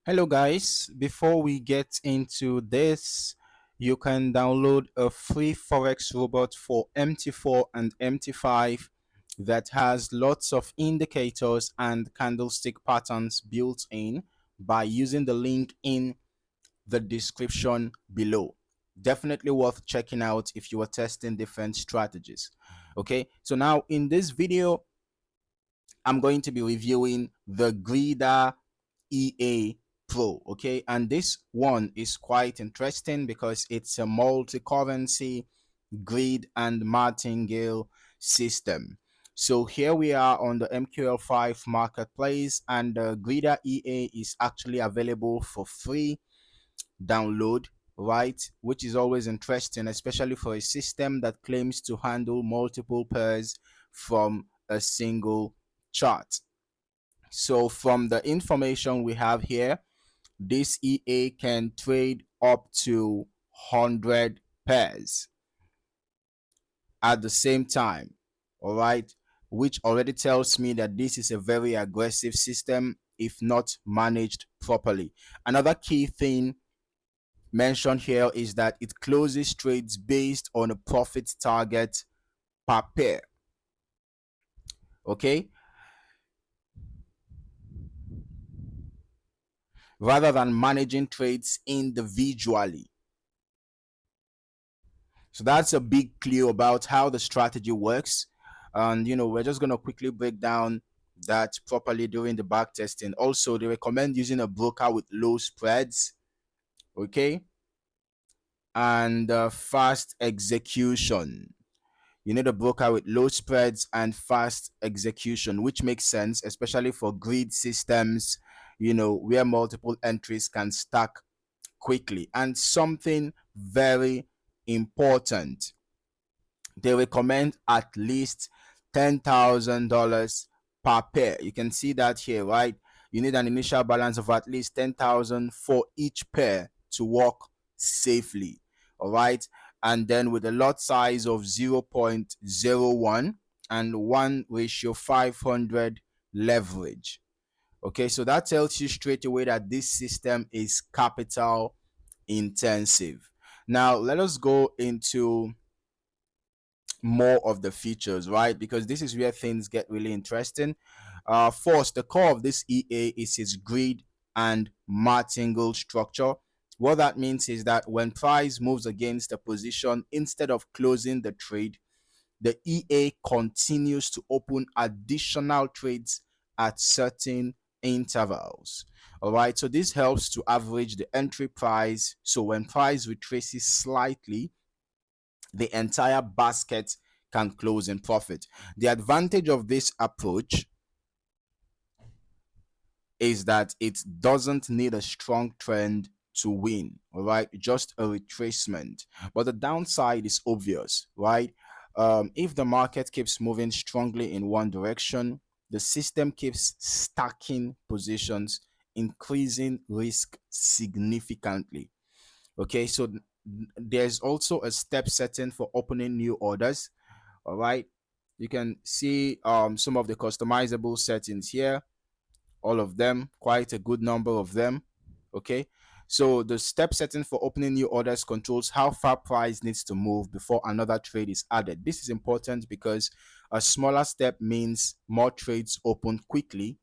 Hello guys, before we get into this, you can download a free Forex robot for MT4 and MT5 that has lots of indicators and candlestick patterns built in by using the link in the description below. Definitely worth checking out if you are testing different strategies. Okay, so now in this video, I'm going to be reviewing the Greeder EA Pro. Okay, and this one is quite interesting because it's a multi-currency grid and martingale system. So here we are on the MQL5 marketplace, and the Greeder EA is actually available for free download, right? Which is always interesting, especially for a system that claims to handle multiple pairs from a single chart. So from the information we have here, this EA can trade up to 100 pairs at the same time. All right, which already tells me that this is a very aggressive system if not managed properly. Another key thing mentioned here is that it closes trades based on a profit target per pair. Okay, rather than managing trades individually. So that's a big clue about how the strategy works. And we're just going to quickly break down that properly during the back testing. Also, they recommend using a broker with low spreads, okay, and fast execution. You need a broker with low spreads and fast execution, which makes sense, especially for grid systems, where multiple entries can stack quickly. And something very important, they recommend at least $10,000 per pair. You can see that here, right? You need an initial balance of at least 10,000 for each pair to work safely. All right. And then with a lot size of 0.01 and 1:500 leverage. Okay, so that tells you straight away that this system is capital intensive. Now, let us go into more of the features, right? Because this is where things get really interesting. First, the core of this EA is its grid and martingale structure. What that means is that when price moves against a position, instead of closing the trade, the EA continues to open additional trades at certain intervals. All right, so this helps to average the entry price. So when price retraces slightly, the entire basket can close in profit. The advantage of this approach is that it doesn't need a strong trend to win, all right? Just a retracement. But the downside is obvious, right? If the market keeps moving strongly in one direction, the system keeps stacking positions, increasing risk significantly. Okay, so there's also a step setting for opening new orders. All right, you can see some of the customizable settings here, all of them, quite a good number of them. Okay, so the step setting for opening new orders controls how far price needs to move before another trade is added. This is important because a smaller step means more trades open quickly,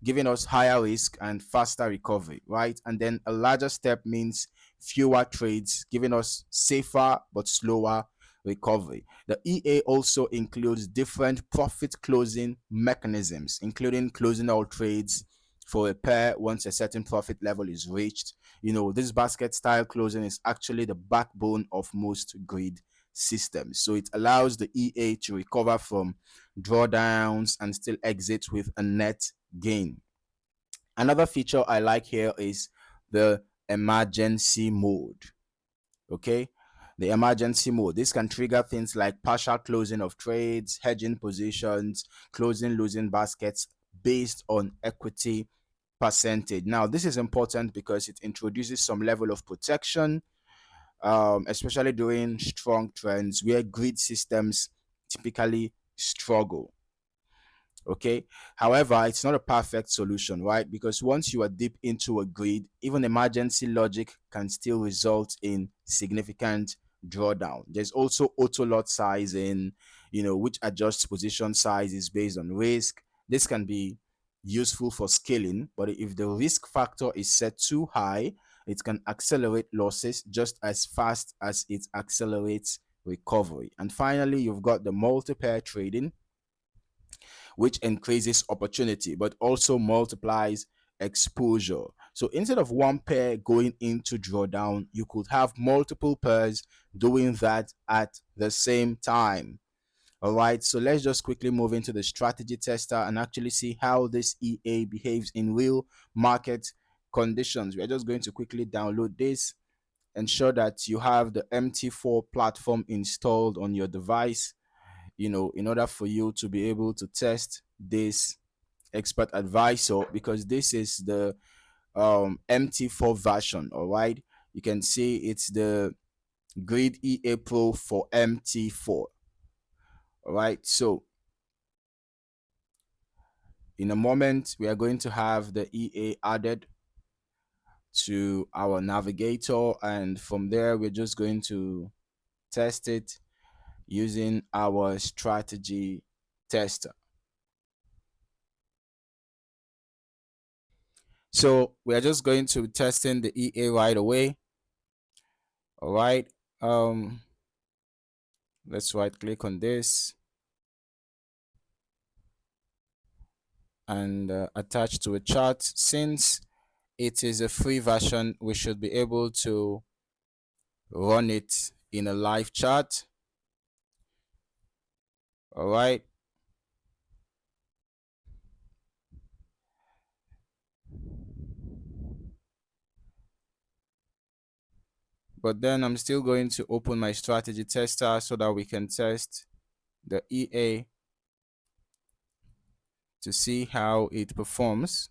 giving us higher risk and faster recovery, right? And then a larger step means fewer trades, giving us safer but slower recovery. The EA also includes different profit closing mechanisms, including closing all trades for a pair once a certain profit level is reached. This basket style closing is actually the backbone of most grid systems. So it allows the EA to recover from drawdowns and still exit with a net gain. Another feature I like here is the emergency mode. Okay, the emergency mode, this can trigger things like partial closing of trades, hedging positions, closing losing baskets based on equity percentage. Now this is important because it introduces some level of protection, especially during strong trends where grid systems typically struggle. Okay. However, it's not a perfect solution, right? Because once you are deep into a grid, even emergency logic can still result in significant drawdown. There's also auto lot sizing, which adjusts position sizes based on risk. This can be useful for scaling, but if the risk factor is set too high, it can accelerate losses just as fast as it accelerates recovery. And finally, you've got the multi-pair trading, which increases opportunity but also multiplies exposure. So instead of one pair going into drawdown, you could have multiple pairs doing that at the same time. All right, so let's just quickly move into the strategy tester and actually see how this EA behaves in real market conditions. We're just going to quickly download this, ensure that you have the MT4 platform installed on your device, in order for you to be able to test this expert advisor, because this is the MT4 version. All right, you can see it's the Grid EA Pro for MT4. All right, so in a moment we are going to have the EA added to our navigator, and from there we're just going to test it using our strategy tester. So we are just going to testing the EA right away. All right, let's right click on this and attach to a chart. Since it is a free version, we should be able to run it in a live chart. All right, but then I'm still going to open my strategy tester so that we can test the EA to see how it performs.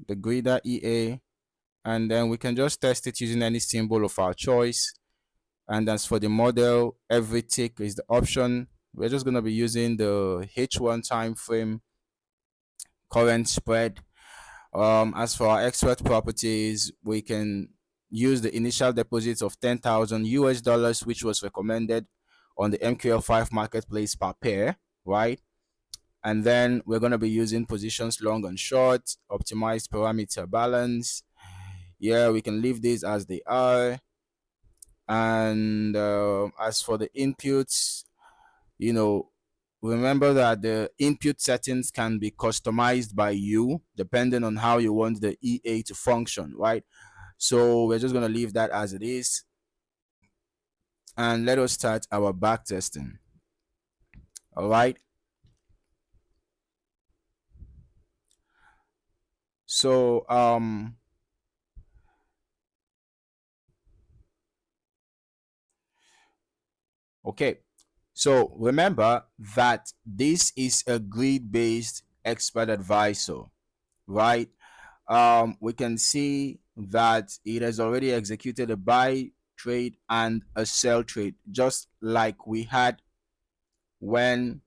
The Grida EA, and then we can just test it using any symbol of our choice. And as for the model, every tick is the option. We're just going to be using the H1 time frame current spread. As for our expert properties, we can use the initial deposit of 10,000 US dollars, which was recommended on the MQL5 marketplace per pair, right? And then we're going to be using positions long and short, optimized parameter balance. Yeah, we can leave these as they are. And as for the inputs, you know, remember that the input settings can be customized by you depending on how you want the EA to function, right? So we're just going to leave that as it is. And let us start our back testing. All right. So, okay. So remember that this is a grid-based expert advisor, right? We can see that it has already executed a buy trade and a sell trade, just like we had when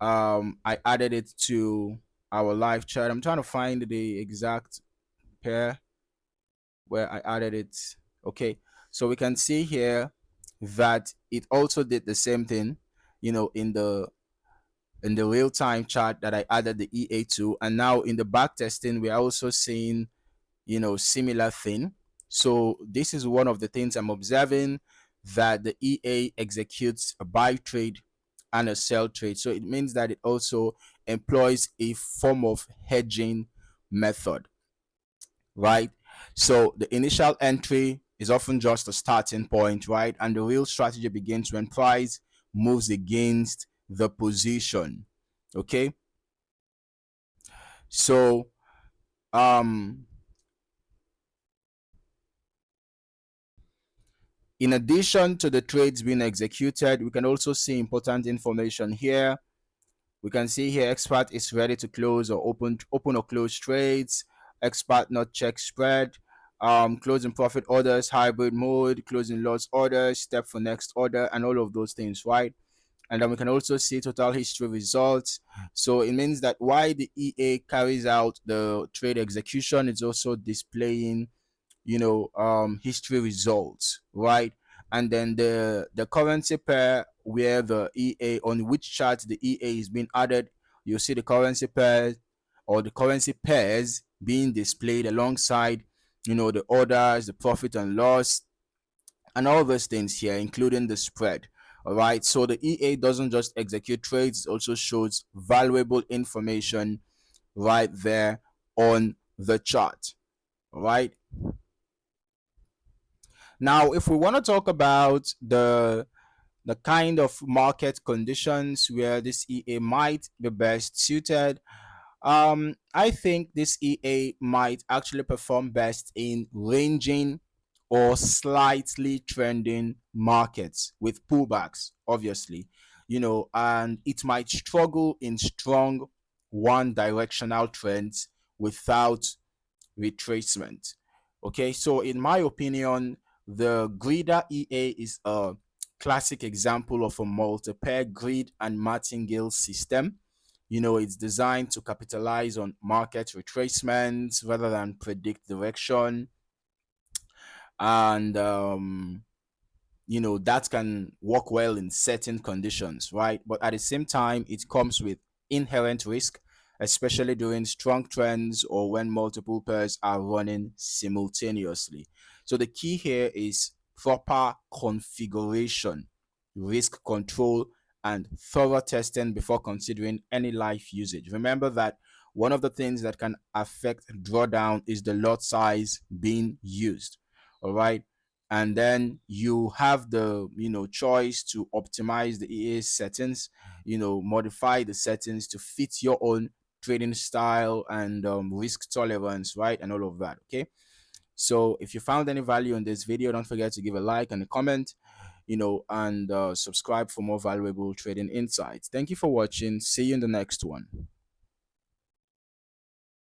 I added it to our live chat. I'm trying to find the exact pair where I added it. Okay, so we can see here that it also did the same thing, in the real-time chart that I added the EA to, and now in the back testing we're also seeing similar thing. So this is one of the things I'm observing, that the EA executes a buy trade and a sell trade. So it means that it also employs a form of hedging method, right? So the initial entry is often just a starting point, right? And the real strategy begins when price moves against the position. Okay. So um in addition to the trades being executed, we can also see important information here. We can see here expert is ready to close or open or close trades. Expert not check spread. Closing profit orders, hybrid mode, closing loss orders, step for next order, and all of those things, right? And then we can also see total history results. So it means that while the EA carries out the trade execution, it's also displaying, history results, right? And then the currency pair where the EA, on which chart the EA is being added, you'll see the currency pair or the currency pairs being displayed alongside, the orders, the profit and loss, and all those things here, including the spread. All right. So the EA doesn't just execute trades, it also shows valuable information right there on the chart. All right. Now, if we want to talk about the kind of market conditions where this EA might be best suited, I think this EA might actually perform best in ranging or slightly trending markets with pullbacks, obviously, and it might struggle in strong one directional trends without retracement. Okay, so in my opinion, the Grider EA is a classic example of a multi-pair grid and martingale system. It's designed to capitalize on market retracements rather than predict direction. And that can work well in certain conditions, right? But at the same time, it comes with inherent risk, especially during strong trends or when multiple pairs are running simultaneously. So the key here is proper configuration, risk control, and thorough testing before considering any live usage. Remember that one of the things that can affect drawdown is the lot size being used. All right. And then you have the choice to optimize the EA settings, modify the settings to fit your own trading style and risk tolerance, right? And all of that. Okay. So if you found any value in this video, don't forget to give a like and a comment, and subscribe for more valuable trading insights. Thank you for watching. See you in the next one.